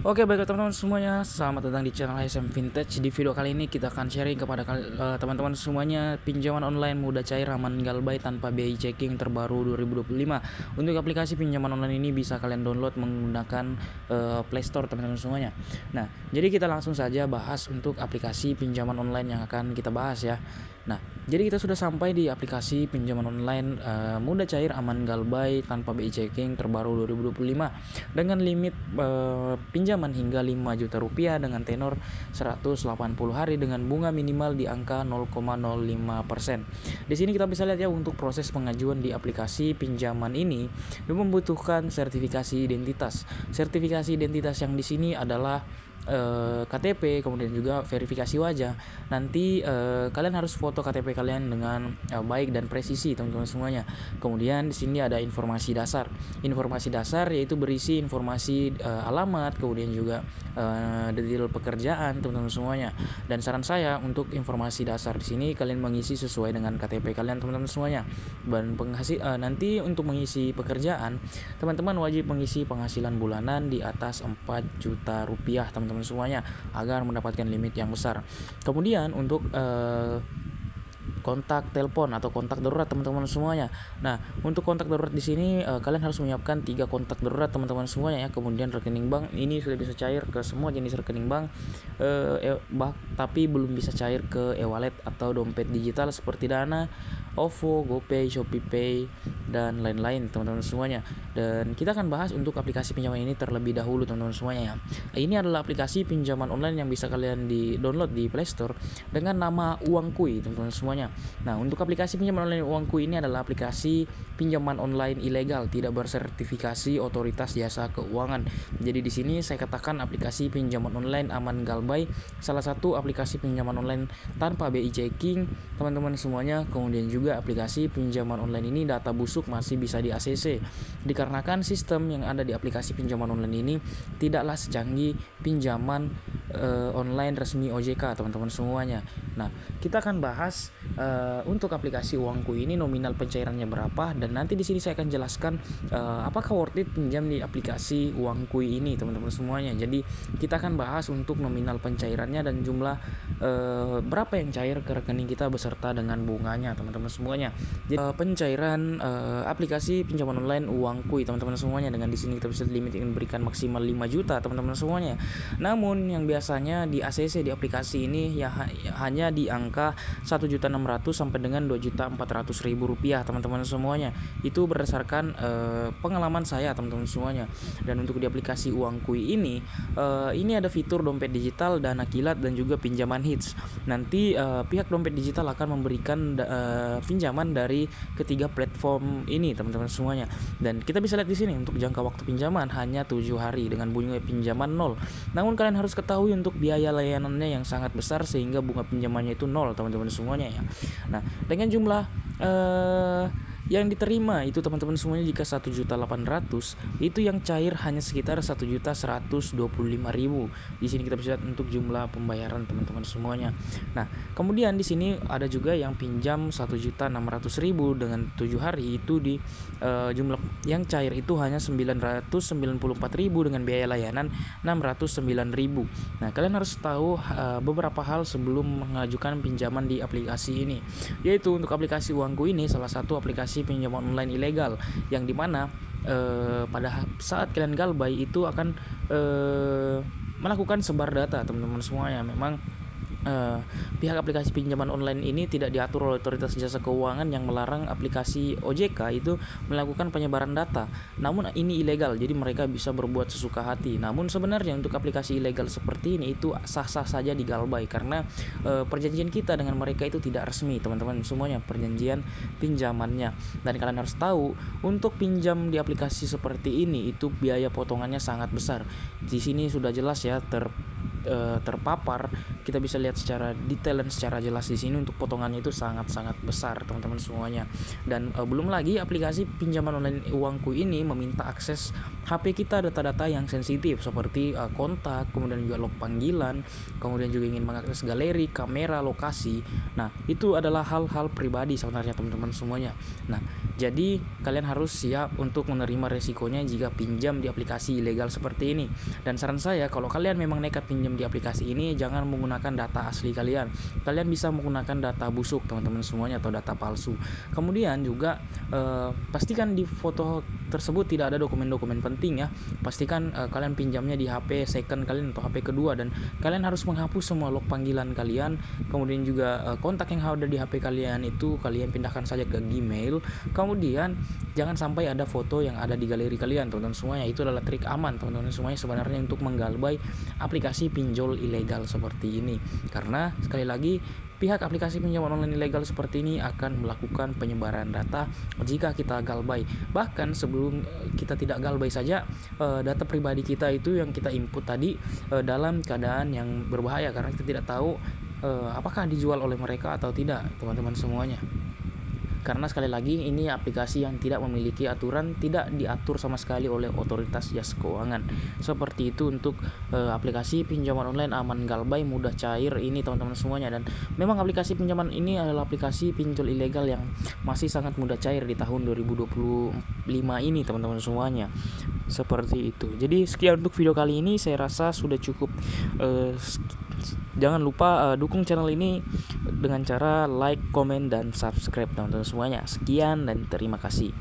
Oke, baiklah teman-teman semuanya, selamat datang di channel HSM Vintage. Di video kali ini kita akan sharing kepada teman-teman semuanya pinjaman online mudah, cair, aman, galbay tanpa BI checking terbaru 2025. Untuk aplikasi pinjaman online ini bisa kalian download menggunakan Play Store teman-teman semuanya. Nah, jadi kita langsung saja bahas untuk aplikasi pinjaman online yang akan kita bahas ya. Nah, jadi kita sudah sampai di aplikasi pinjaman online mudah, cair, aman, galbay tanpa BI checking terbaru 2025 dengan limit pinjaman hingga 5 juta rupiah dengan tenor 180 hari dengan bunga minimal di angka 0,05%. Di sini kita bisa lihat ya, untuk proses pengajuan di aplikasi pinjaman ini membutuhkan sertifikasi identitas. Sertifikasi identitas yang di sini adalah KTP, kemudian juga verifikasi wajah. Nanti kalian harus foto KTP kalian dengan baik dan presisi teman-teman semuanya. Kemudian di sini ada informasi dasar. Informasi dasar yaitu berisi informasi alamat, kemudian juga detail pekerjaan teman-teman semuanya. Dan saran saya untuk informasi dasar di sini kalian mengisi sesuai dengan KTP kalian teman-teman semuanya. Dan nanti untuk mengisi pekerjaan, teman-teman wajib mengisi penghasilan bulanan di atas 4 juta rupiah teman-teman semuanya agar mendapatkan limit yang besar. Kemudian untuk kontak telepon atau kontak darurat teman-teman semuanya. Nah, untuk kontak darurat di sini kalian harus menyiapkan 3 kontak darurat teman-teman semuanya ya. Kemudian rekening bank ini sudah bisa cair ke semua jenis rekening bank, tapi belum bisa cair ke e-wallet atau dompet digital seperti Dana, OVO, GoPay, ShopeePay, dan lain-lain teman-teman semuanya. Dan kita akan bahas untuk aplikasi pinjaman ini terlebih dahulu teman-teman semuanya ya. Ini adalah aplikasi pinjaman online yang bisa kalian di-download di Play Store dengan nama Uangkuy teman-teman semuanya. Nah, untuk aplikasi pinjaman online Uangkuy ini adalah aplikasi pinjaman online ilegal, tidak bersertifikasi otoritas jasa keuangan. Jadi di sini saya katakan aplikasi pinjaman online aman, galbay, salah satu aplikasi pinjaman online tanpa BI checking teman-teman semuanya. Kemudian juga aplikasi pinjaman online ini data busuk masih bisa di ACC dikarenakan sistem yang ada di aplikasi pinjaman online ini tidaklah secanggih pinjaman online resmi OJK teman-teman semuanya. Nah, kita akan bahas untuk aplikasi Uangkuy ini nominal pencairannya berapa, dan nanti di sini saya akan jelaskan apakah worth it pinjam di aplikasi Uangkuy ini teman-teman semuanya. Jadi kita akan bahas untuk nominal pencairannya dan jumlah berapa yang cair ke rekening kita beserta dengan bunganya teman-teman semuanya. Jadi pencairan aplikasi pinjaman online Uangkuy teman-teman semuanya, dengan di sini kita bisa limit memberikan maksimal 5 juta teman-teman semuanya. Namun yang biasanya di ACC di aplikasi ini ya hanya di angka 1.600.000 sampai dengan 2.400.000 rupiah teman-teman semuanya. Itu berdasarkan pengalaman saya teman-teman semuanya. Dan untuk di aplikasi Uangkuy ini ada fitur dompet digital, dana kilat, dan juga pinjaman hits. Nanti pihak dompet digital akan memberikan pinjaman dari ketiga platform ini teman-teman semuanya. Dan kita bisa lihat di sini untuk jangka waktu pinjaman hanya 7 hari dengan bunga pinjaman 0. Namun kalian harus ketahui untuk biaya layanannya yang sangat besar sehingga bunga pinjamannya itu 0 teman-teman semuanya ya. Nah, dengan jumlah yang diterima itu teman-teman semuanya jika 1.800.000 itu yang cair hanya sekitar 1.125.000. Di sini kita bisa lihat untuk jumlah pembayaran teman-teman semuanya. Nah, kemudian di sini ada juga yang pinjam 1.600.000 dengan 7 hari itu di jumlah yang cair itu hanya 994.000 dengan biaya layanan 609.000. Nah, kalian harus tahu beberapa hal sebelum mengajukan pinjaman di aplikasi ini, yaitu untuk aplikasi Uangkuy ini salah satu aplikasi pinjaman online ilegal yang dimana pada saat kalian galbay itu akan melakukan sebar data teman-teman semuanya. Memang pihak aplikasi pinjaman online ini tidak diatur oleh otoritas jasa keuangan yang melarang aplikasi OJK itu melakukan penyebaran data. Namun ini ilegal, jadi mereka bisa berbuat sesuka hati. Namun sebenarnya untuk aplikasi ilegal seperti ini itu sah-sah saja digalbay karena perjanjian kita dengan mereka itu tidak resmi teman-teman semuanya, perjanjian pinjamannya. Dan kalian harus tahu untuk pinjam di aplikasi seperti ini itu biaya potongannya sangat besar. Di sini sudah jelas ya terpapar, kita bisa lihat secara detail dan secara jelas di sini untuk potongannya itu sangat-sangat besar teman-teman semuanya. Dan belum lagi aplikasi pinjaman online Uangkuy ini meminta akses HP kita data-data yang sensitif seperti kontak, kemudian juga log panggilan, kemudian juga ingin mengakses galeri, kamera, lokasi. Nah, itu adalah hal-hal pribadi sebenarnya teman-teman semuanya. Nah, jadi kalian harus siap untuk menerima resikonya jika pinjam di aplikasi ilegal seperti ini. Dan saran saya, kalau kalian memang nekat pinjam di aplikasi ini, jangan menggunakan data asli kalian. Kalian bisa menggunakan data busuk teman-teman semuanya atau data palsu. Kemudian juga pastikan di foto tersebut tidak ada dokumen-dokumen penting ya. Pastikan kalian pinjamnya di HP second kalian atau HP kedua, dan kalian harus menghapus semua log panggilan kalian. Kemudian juga kontak yang ada di HP kalian itu kalian pindahkan saja ke Gmail. Kemudian jangan sampai ada foto yang ada di galeri kalian teman-teman semuanya. Itu adalah trik aman teman-teman semuanya sebenarnya untuk menggalbay aplikasi pinjol ilegal seperti ini. Karena sekali lagi, pihak aplikasi pinjaman online ilegal seperti ini akan melakukan penyebaran data jika kita galbay. Bahkan sebelum kita tidak galbay saja, data pribadi kita itu yang kita input tadi dalam keadaan yang berbahaya, karena kita tidak tahu apakah dijual oleh mereka atau tidak teman-teman semuanya. Karena sekali lagi ini aplikasi yang tidak memiliki aturan, tidak diatur sama sekali oleh otoritas jasa keuangan. Seperti itu untuk aplikasi pinjaman online aman galbay, mudah cair ini teman-teman semuanya. Dan memang aplikasi pinjaman ini adalah aplikasi pinjol ilegal yang masih sangat mudah cair di tahun 2025 ini teman-teman semuanya. Seperti itu. Jadi sekian untuk video kali ini, saya rasa sudah cukup. Jangan lupa dukung channel ini dengan cara like, komen, dan subscribe teman-teman semuanya. Sekian dan terima kasih.